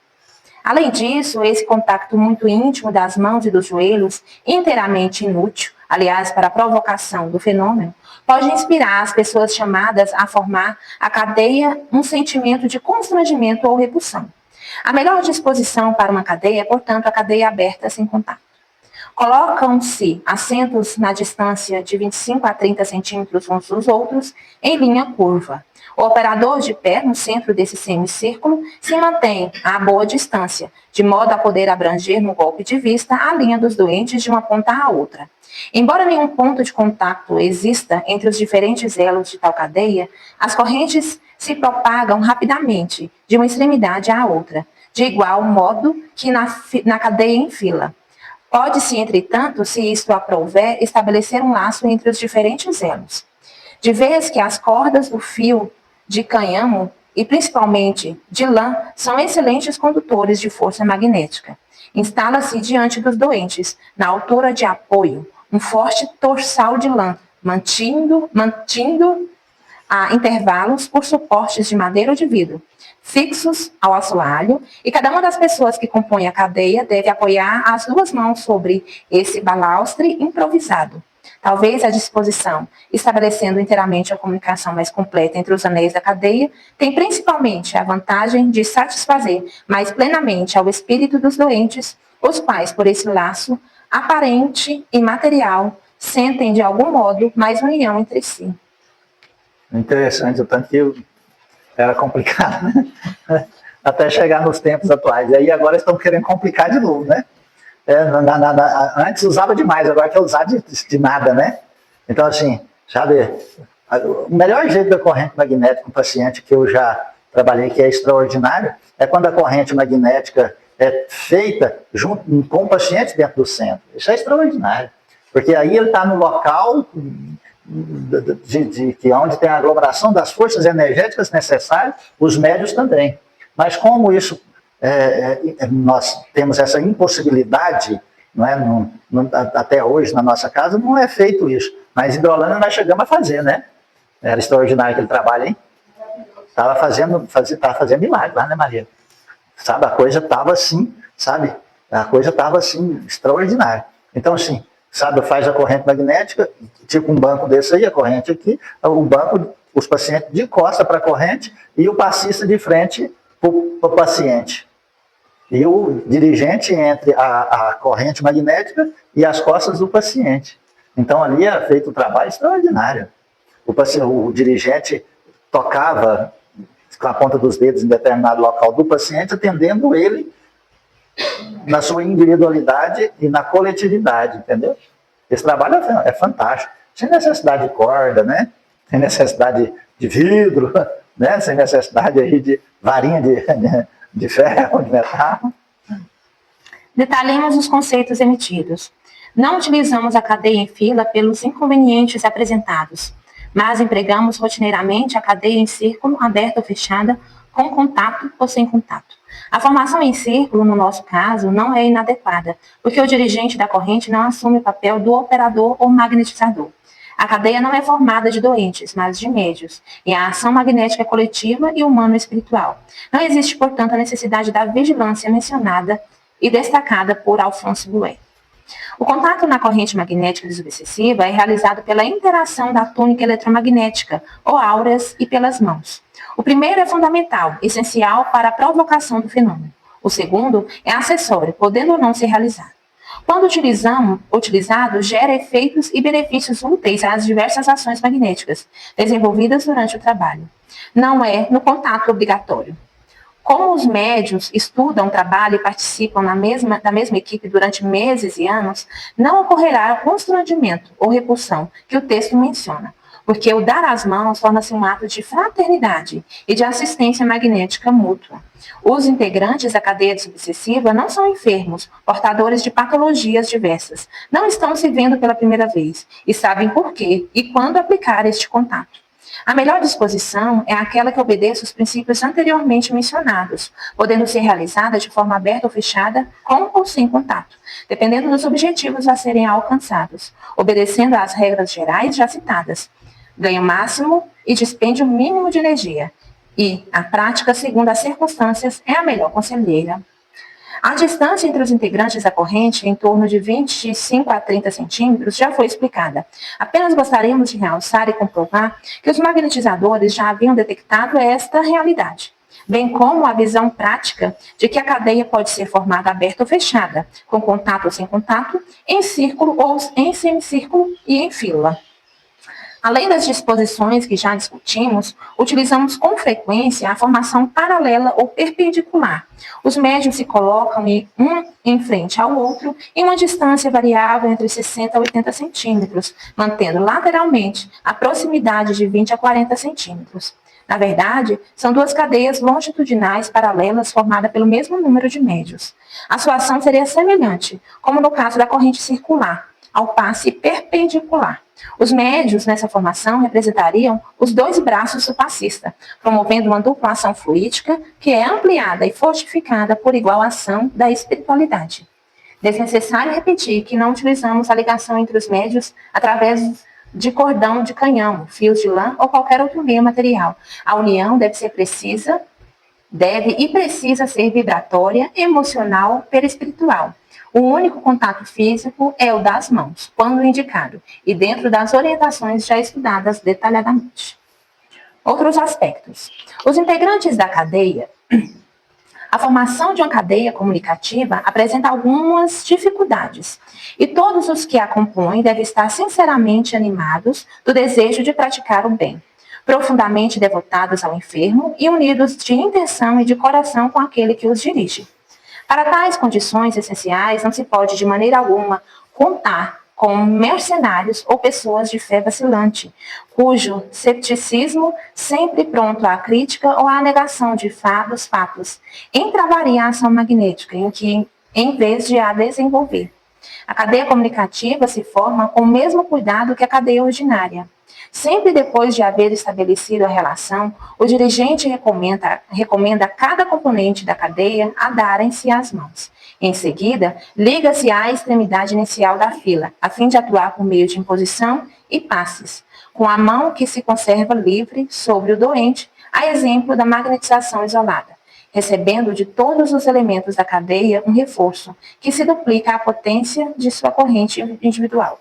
Além disso, esse contato muito íntimo das mãos e dos joelhos, inteiramente inútil, aliás, para a provocação do fenômeno, pode inspirar as pessoas chamadas a formar a cadeia um sentimento de constrangimento ou repulsão. A melhor disposição para uma cadeia é, portanto, a cadeia aberta sem contato. Colocam-se assentos na distância de 25 a 30 centímetros uns dos outros, em linha curva. O operador de pé, no centro desse semicírculo, se mantém a boa distância, de modo a poder abranger no golpe de vista a linha dos doentes de uma ponta à outra. Embora nenhum ponto de contato exista entre os diferentes elos de tal cadeia, as correntes se propagam rapidamente, de uma extremidade à outra, de igual modo que na cadeia em fila. Pode-se, entretanto, se isto aprouver, estabelecer um laço entre os diferentes elos. De vez que as cordas do fio de cânhamo e principalmente de lã são excelentes condutores de força magnética. Instala-se diante dos doentes, na altura de apoio, um forte torçal de lã, mantindo a intervalos por suportes de madeira ou de vidro, fixos ao assoalho, e cada uma das pessoas que compõem a cadeia deve apoiar as duas mãos sobre esse balaustre improvisado. Talvez a disposição, estabelecendo inteiramente a comunicação mais completa entre os anéis da cadeia, tem principalmente a vantagem de satisfazer mais plenamente ao espírito dos doentes, os quais, por esse laço aparente e material, sentem de algum modo mais união entre si. Interessante, o tanto que era complicado, né? Até chegar nos tempos atuais. E aí agora estão querendo complicar de novo, né? Antes usava demais, agora quer usar de nada, né? Então, assim, sabe, o melhor jeito da corrente magnética com o paciente que eu já trabalhei, que é extraordinário, é quando a corrente magnética é feita junto com o paciente dentro do centro. Isso é extraordinário, porque aí ele está no local onde tem a aglomeração das forças energéticas necessárias, os médios também. Mas como isso, nós temos essa impossibilidade, não é? Até hoje na nossa casa não é feito isso. Mas em Hidrolândia nós chegamos a fazer, né? Era extraordinário aquele trabalho, hein? Estava fazendo milagre lá, né, Maria? Sabe, a coisa estava assim, sabe? A coisa estava assim, extraordinária. Então, assim, sabe, faz a corrente magnética, tipo um banco desse aí, a corrente aqui, o banco, os pacientes de costa para a corrente e o passista de frente para o paciente. E o dirigente entre a corrente magnética e as costas do paciente. Então, ali era feito um trabalho extraordinário. O dirigente tocava com a ponta dos dedos em determinado local do paciente, atendendo ele na sua individualidade e na coletividade, entendeu? Esse trabalho é fantástico. Sem necessidade de corda, né? Sem necessidade de vidro, né? Sem necessidade aí de varinha de ferro, de metal. Detalhemos os conceitos emitidos. Não utilizamos a cadeia em fila pelos inconvenientes apresentados, mas empregamos rotineiramente a cadeia em círculo, aberta ou fechada, com contato ou sem contato. A formação em círculo, no nosso caso, não é inadequada, porque o dirigente da corrente não assume o papel do operador ou magnetizador. A cadeia não é formada de doentes, mas de médios, e a ação magnética é coletiva e humano-espiritual. Não existe, portanto, a necessidade da vigilância mencionada e destacada por Alphonse Bouet. O contato na corrente magnética desobsessiva é realizado pela interação da túnica eletromagnética, ou auras, e pelas mãos. O primeiro é fundamental, essencial para a provocação do fenômeno. O segundo é acessório, podendo ou não ser realizado. Quando utilizado, gera efeitos e benefícios úteis às diversas ações magnéticas desenvolvidas durante o trabalho. Não é no contato obrigatório. Como os médiuns estudam, trabalham e participam da mesma equipe durante meses e anos, não ocorrerá constrangimento ou repulsão que o texto menciona, porque o dar as mãos torna-se um ato de fraternidade e de assistência magnética mútua. Os integrantes da cadeia desobsessiva não são enfermos, portadores de patologias diversas, não estão se vendo pela primeira vez e sabem por quê e quando aplicar este contato. A melhor disposição é aquela que obedece os princípios anteriormente mencionados, podendo ser realizada de forma aberta ou fechada, com ou sem contato, dependendo dos objetivos a serem alcançados, obedecendo às regras gerais já citadas. Ganho máximo e dispêndio mínimo de energia. E a prática, segundo as circunstâncias, é a melhor conselheira. A distância entre os integrantes da corrente, em torno de 25 a 30 centímetros, já foi explicada. Apenas gostaríamos de realçar e comprovar que os magnetizadores já haviam detectado esta realidade, bem como a visão prática de que a cadeia pode ser formada aberta ou fechada, com contato ou sem contato, em círculo ou em semicírculo e em fila. Além das disposições que já discutimos, utilizamos com frequência a formação paralela ou perpendicular. Os médiuns se colocam um em frente ao outro em uma distância variável entre 60 a 80 centímetros, mantendo lateralmente a proximidade de 20 a 40 centímetros. Na verdade, são duas cadeias longitudinais paralelas formadas pelo mesmo número de médiuns. A sua ação seria semelhante, como no caso da corrente circular, ao passe perpendicular. Os médiuns nessa formação representariam os dois braços do passista, promovendo uma dupla ação fluídica que é ampliada e fortificada por igual ação da espiritualidade. Desnecessário repetir que não utilizamos a ligação entre os médiuns através de cordão de canhão, fios de lã ou qualquer outro meio material. A união precisa ser vibratória, emocional, perispiritual. O único contato físico é o das mãos, quando indicado, e dentro das orientações já estudadas detalhadamente. Outros aspectos. Os integrantes da cadeia. A formação de uma cadeia comunicativa apresenta algumas dificuldades, e todos os que a compõem devem estar sinceramente animados do desejo de praticar o bem, profundamente devotados ao enfermo e unidos de intenção e de coração com aquele que os dirige. Para tais condições essenciais, não se pode de maneira alguma contar com mercenários ou pessoas de fé vacilante, cujo cepticismo, sempre pronto à crítica ou à negação de fatos, entravaria a ação magnética, em vez de a desenvolver. A cadeia comunicativa se forma com o mesmo cuidado que a cadeia ordinária. Sempre depois de haver estabelecido a relação, o dirigente recomenda a cada componente da cadeia a darem-se as mãos. Em seguida, liga-se à extremidade inicial da fila, a fim de atuar por meio de imposição e passes, com a mão que se conserva livre sobre o doente, a exemplo da magnetização isolada, recebendo de todos os elementos da cadeia um reforço, que se duplica a potência de sua corrente individual.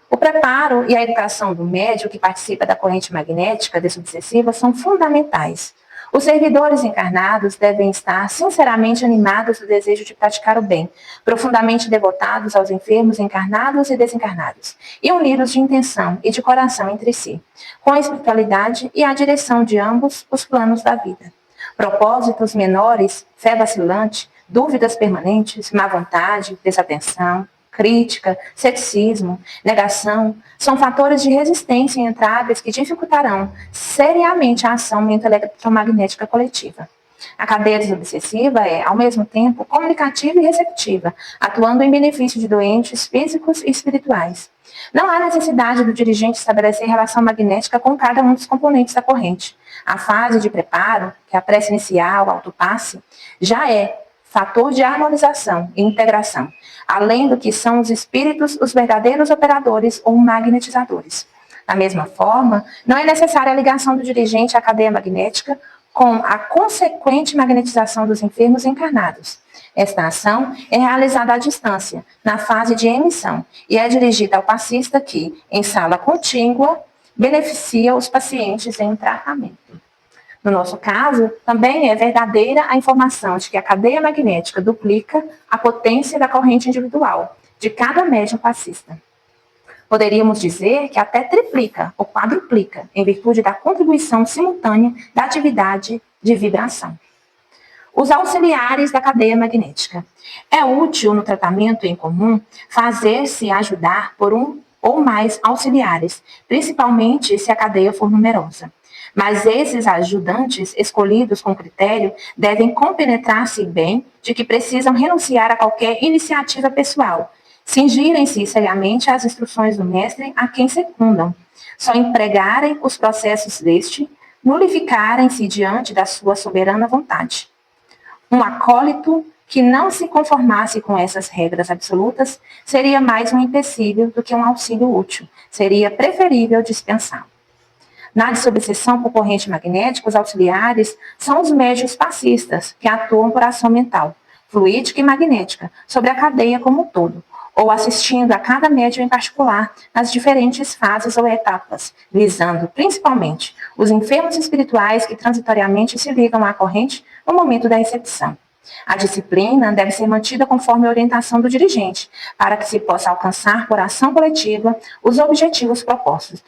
O preparo e a educação do médium que participa da corrente magnética desobsessiva são fundamentais. Os servidores encarnados devem estar sinceramente animados do desejo de praticar o bem, profundamente devotados aos enfermos encarnados e desencarnados, e unidos de intenção e de coração entre si, com a espiritualidade e a direção de ambos os planos da vida. Propósitos menores, fé vacilante, dúvidas permanentes, má vontade, desatenção, crítica, ceticismo, negação, são fatores de resistência entraves que dificultarão seriamente a ação mental-eletromagnética coletiva. A cadeia desobsessiva é, ao mesmo tempo, comunicativa e receptiva, atuando em benefício de doentes físicos e espirituais. Não há necessidade do dirigente estabelecer relação magnética com cada um dos componentes da corrente. A fase de preparo, que é a prece inicial, o autopasse, já é fator de harmonização e integração, além do que são os espíritos os verdadeiros operadores ou magnetizadores. Da mesma forma, não é necessária a ligação do dirigente à cadeia magnética com a consequente magnetização dos enfermos encarnados. Esta ação é realizada à distância, na fase de emissão, e é dirigida ao passista que, em sala contígua, beneficia os pacientes em tratamento. No nosso caso, também é verdadeira a informação de que a cadeia magnética duplica a potência da corrente individual de cada médium passista. Poderíamos dizer que até triplica ou quadruplica, em virtude da contribuição simultânea da atividade de vibração. Os auxiliares da cadeia magnética. É útil no tratamento em comum fazer-se ajudar por um ou mais auxiliares, principalmente se a cadeia for numerosa. Mas esses ajudantes, escolhidos com critério, devem compenetrar-se bem de que precisam renunciar a qualquer iniciativa pessoal, cingirem-se seriamente às instruções do mestre a quem secundam, só empregarem os processos deste, nulificarem-se diante da sua soberana vontade. Um acólito que não se conformasse com essas regras absolutas seria mais um empecilho do que um auxílio útil, seria preferível dispensá-lo. Na desobsessão por corrente magnética, os auxiliares são os médiuns passistas, que atuam por ação mental, fluídica e magnética, sobre a cadeia como um todo, ou assistindo a cada médium em particular nas diferentes fases ou etapas, visando, principalmente, os enfermos espirituais que transitoriamente se ligam à corrente no momento da recepção. A disciplina deve ser mantida conforme a orientação do dirigente, para que se possa alcançar por ação coletiva os objetivos propostos,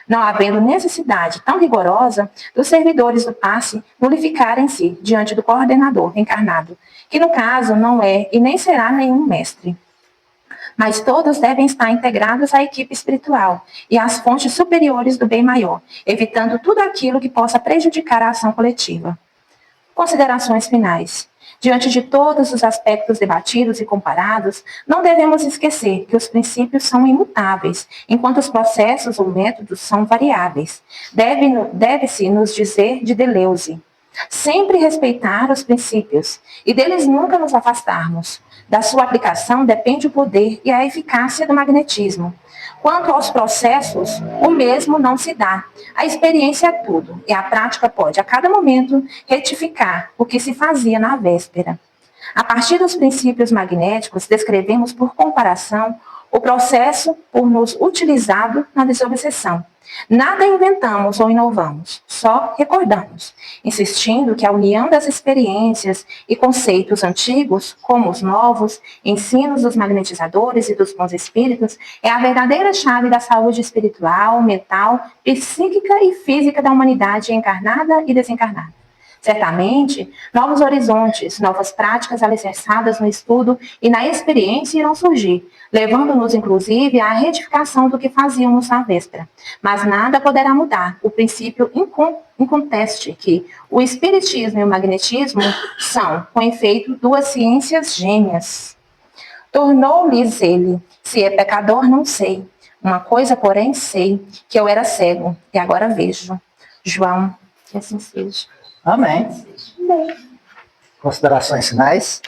não havendo necessidade tão rigorosa dos servidores do passe nulificarem-se diante do coordenador encarnado, que no caso não é e nem será nenhum mestre. Mas todos devem estar integrados à equipe espiritual e às fontes superiores do bem maior, evitando tudo aquilo que possa prejudicar a ação coletiva. Considerações finais. Diante de todos os aspectos debatidos e comparados, não devemos esquecer que os princípios são imutáveis, enquanto os processos ou métodos são variáveis. Deve-se nos dizer de Deleuze: sempre respeitar os princípios e deles nunca nos afastarmos. Da sua aplicação depende o poder e a eficácia do magnetismo. Quanto aos processos, o mesmo não se dá. A experiência é tudo, e a prática pode, a cada momento, retificar o que se fazia na véspera. A partir dos princípios magnéticos, descrevemos por comparação o processo por nos utilizado na desobsessão. Nada inventamos ou inovamos, só recordamos, insistindo que a união das experiências e conceitos antigos, como os novos, ensinos dos magnetizadores e dos bons espíritos, é a verdadeira chave da saúde espiritual, mental, psíquica e física da humanidade encarnada e desencarnada. Certamente, novos horizontes, novas práticas alicerçadas no estudo e na experiência irão surgir, levando-nos, inclusive, à retificação do que fazíamos na véspera. Mas nada poderá mudar o princípio inconteste que o espiritismo e o magnetismo são, com efeito, duas ciências gêmeas. Tornou-lhes ele, se é pecador, não sei. Uma coisa, porém, sei, que eu era cego, e agora vejo. João, que assim seja. Amém. Considerações finais?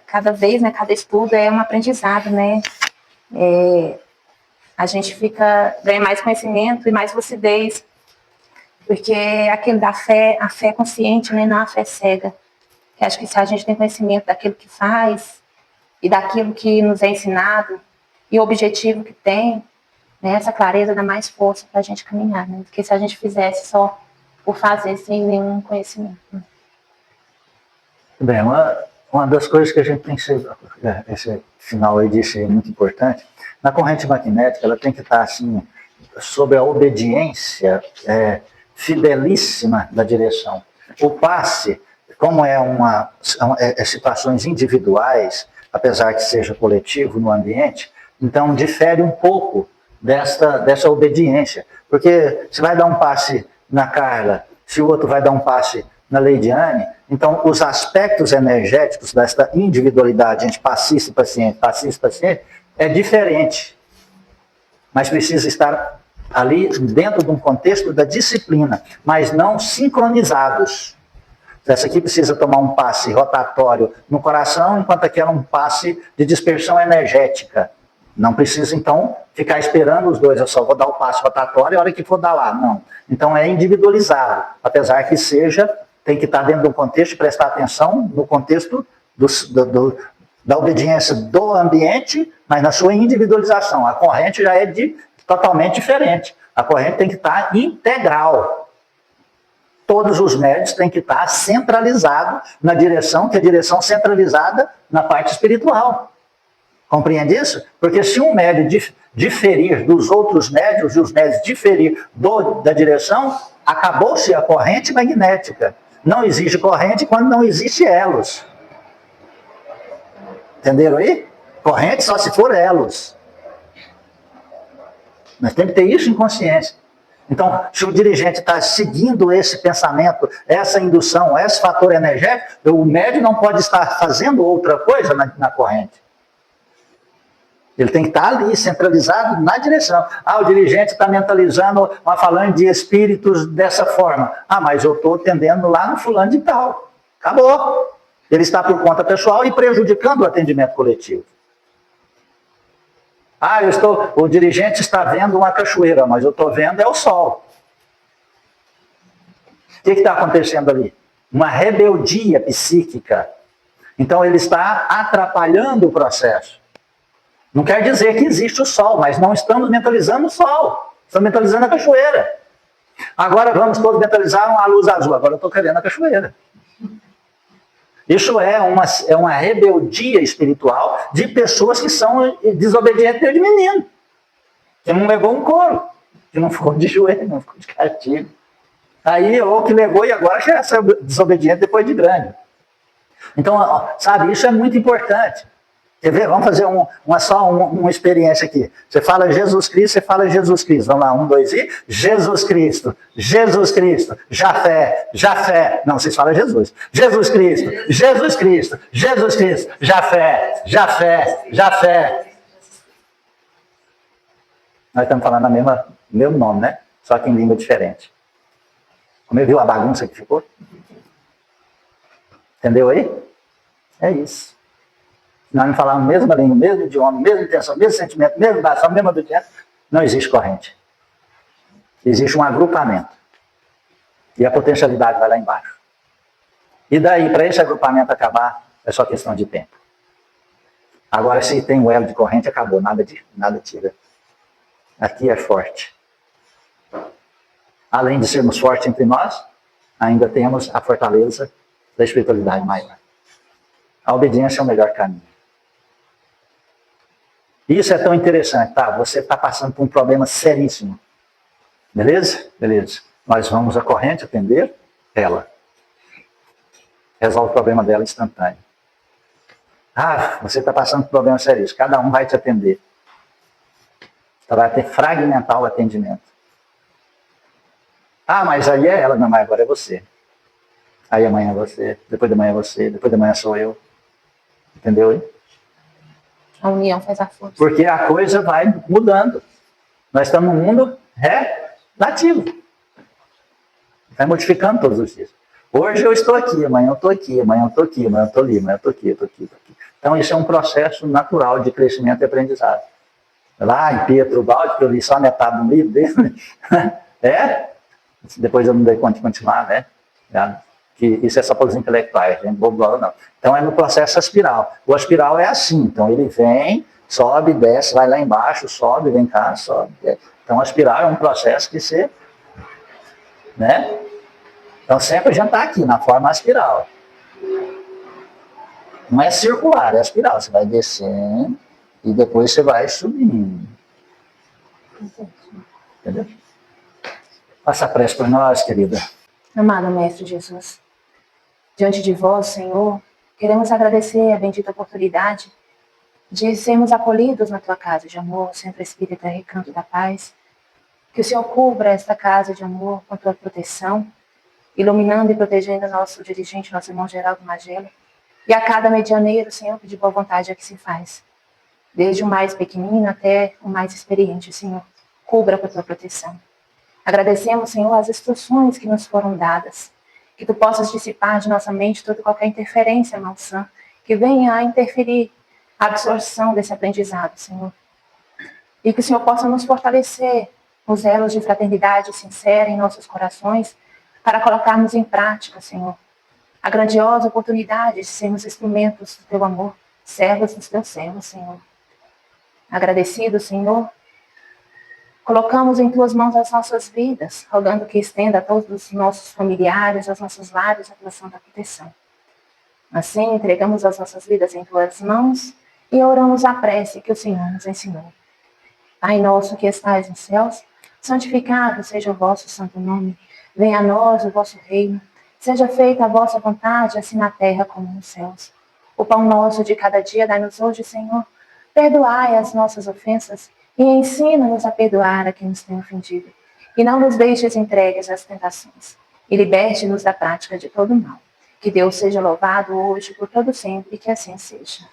Cada vez, né, cada estudo é um aprendizado, né? A gente ganha mais conhecimento e mais lucidez, porque aquilo da fé, a fé consciente, né, não a fé cega. Que acho que se a gente tem conhecimento daquilo que faz e daquilo que nos é ensinado e o objetivo que tem, né, essa clareza dá mais força para a gente caminhar, né? Do que se a gente fizesse só por fazer sem nenhum conhecimento. Bem, uma das coisas que a gente tem que ser, esse final aí disse muito importante, na corrente magnética ela tem que estar assim, sob a obediência fidelíssima da direção. O passe, como é situações individuais, apesar que seja coletivo no ambiente, então difere um pouco dessa obediência, porque se vai dar um passe na Carla, se o outro vai dar um passe na Leidiane, então os aspectos energéticos desta individualidade entre passista e paciente é diferente, mas precisa estar ali dentro de um contexto da disciplina, mas não sincronizados. Essa aqui precisa tomar um passe rotatório no coração, enquanto aquela um passe de dispersão energética Não precisa, então, ficar esperando os dois. Eu só vou dar o passo rotatório a hora que for dar lá. Não. Então, é individualizado. Apesar que seja, tem que estar dentro do contexto, prestar atenção no contexto da obediência do ambiente, mas na sua individualização. A corrente já é totalmente diferente. A corrente tem que estar integral. Todos os médios têm que estar centralizados na direção, que é a direção centralizada na parte espiritual. Compreende isso? Porque se um médio diferir dos outros médios e os médios diferir da direção, acabou-se a corrente magnética. Não existe corrente quando não existe elos. Entenderam aí? Corrente só se for elos. Nós temos que ter isso em consciência. Então, se o dirigente está seguindo esse pensamento, essa indução, esse fator energético, o médio não pode estar fazendo outra coisa na corrente. Ele tem que estar ali, centralizado na direção. O dirigente está mentalizando, falando de espíritos dessa forma. Mas eu estou atendendo lá no fulano de tal. Acabou. Ele está por conta pessoal e prejudicando o atendimento coletivo. O dirigente está vendo uma cachoeira, mas eu estou vendo o sol. O que está acontecendo ali? Uma rebeldia psíquica. Então ele está atrapalhando o processo. Não quer dizer que existe o sol, mas não estamos mentalizando o sol. Estamos mentalizando a cachoeira. Agora vamos todos mentalizar uma luz azul. Agora eu estou querendo a cachoeira. Isso é uma rebeldia espiritual de pessoas que são desobedientes desde menino. Que não levou um couro. Que não ficou de joelho, não ficou de castigo. Ou que levou e agora já é desobediente depois de grande. Então, sabe, isso é muito importante. Quer ver? Vamos fazer uma experiência aqui. Você fala Jesus Cristo, você fala Jesus Cristo. Vamos lá, 1, 2 e... Jesus Cristo, Jesus Cristo, Jafé, Jafé. Não, vocês falam Jesus. Jesus Cristo, Jesus Cristo, Jesus Cristo, Jafé, Jafé, Jafé. Nós estamos falando o mesmo nome, né? Só que em língua diferente. Como viu a bagunça que ficou? Entendeu aí? É isso. Nós não falamos a mesma língua, mesmo idioma, mesma intenção, mesmo sentimento, mesmo bastão, mesma obediência, não existe corrente. Existe um agrupamento. E a potencialidade vai lá embaixo. E daí, para esse agrupamento acabar, é só questão de tempo. Agora, se tem um elo de corrente, acabou, nada tira. Aqui é forte. Além de sermos fortes entre nós, ainda temos a fortaleza da espiritualidade maior. A obediência é o melhor caminho. Isso é tão interessante, tá? Você está passando por um problema seríssimo. Beleza? Beleza. Nós vamos à corrente atender ela. Resolve o problema dela instantâneo. Você está passando por um problema seríssimo. Cada um vai te atender. Você vai ter fragmentar o atendimento. Mas aí é ela. Não, mas agora é você. Aí amanhã é você. Depois de amanhã é você. Depois de amanhã sou eu. Entendeu aí? A união faz a força. Porque a coisa vai mudando. Nós estamos num mundo relativo. Vai modificando todos os dias. Hoje eu estou aqui, amanhã eu estou aqui, amanhã eu estou aqui, amanhã eu estou ali, amanhã eu estou aqui, eu estou aqui, estou aqui. Então isso é um processo natural de crescimento e aprendizado. Lá em Pietro Baldi, que eu li só metade do livro dele, depois eu não dei conta de continuar, né? Que isso é só para os intelectuais, gente bobo não. Então é no processo aspiral. O aspiral é assim, então ele vem, sobe, desce, vai lá embaixo, sobe, vem cá, sobe. Desce. Então a aspiral é um processo que você, né? Então sempre a gente está aqui, na forma aspiral. Não é circular, é aspiral. Você vai descendo e depois você vai subindo. Entendeu? Faça a prece por nós, querida. Amado Mestre Jesus, diante de vós, Senhor, queremos agradecer a bendita oportunidade de sermos acolhidos na tua casa de amor, Centro Espírita Recanto da Paz. Que o Senhor cubra esta casa de amor com a tua proteção, iluminando e protegendo nosso dirigente, nosso irmão Geraldo Magela, e a cada medianeiro, Senhor, que de boa vontade é que se faz. Desde o mais pequenino até o mais experiente, Senhor, cubra com a tua proteção. Agradecemos, Senhor, as instruções que nos foram dadas, que tu possas dissipar de nossa mente toda e qualquer interferência malsã, que venha a interferir a absorção desse aprendizado, Senhor. E que o Senhor possa nos fortalecer os elos de fraternidade sincera em nossos corações para colocarmos em prática, Senhor, a grandiosa oportunidade de sermos instrumentos do Teu amor, servos dos Teus servos, Senhor. Agradecido, Senhor, colocamos em Tuas mãos as nossas vidas, rogando que estenda a todos os nossos familiares, aos nossos lares, a Tua santa proteção. Assim, entregamos as nossas vidas em Tuas mãos e oramos a prece que o Senhor nos ensinou. Pai nosso que estais nos céus, santificado seja o vosso santo nome. Venha a nós o vosso reino. Seja feita a vossa vontade, assim na terra como nos céus. O pão nosso de cada dia dai-nos hoje, Senhor. Perdoai as nossas ofensas e ensina-nos a perdoar a quem nos tem ofendido. E não nos deixes entregues às tentações. E liberte-nos da prática de todo mal. Que Deus seja louvado hoje por todo sempre e que assim seja.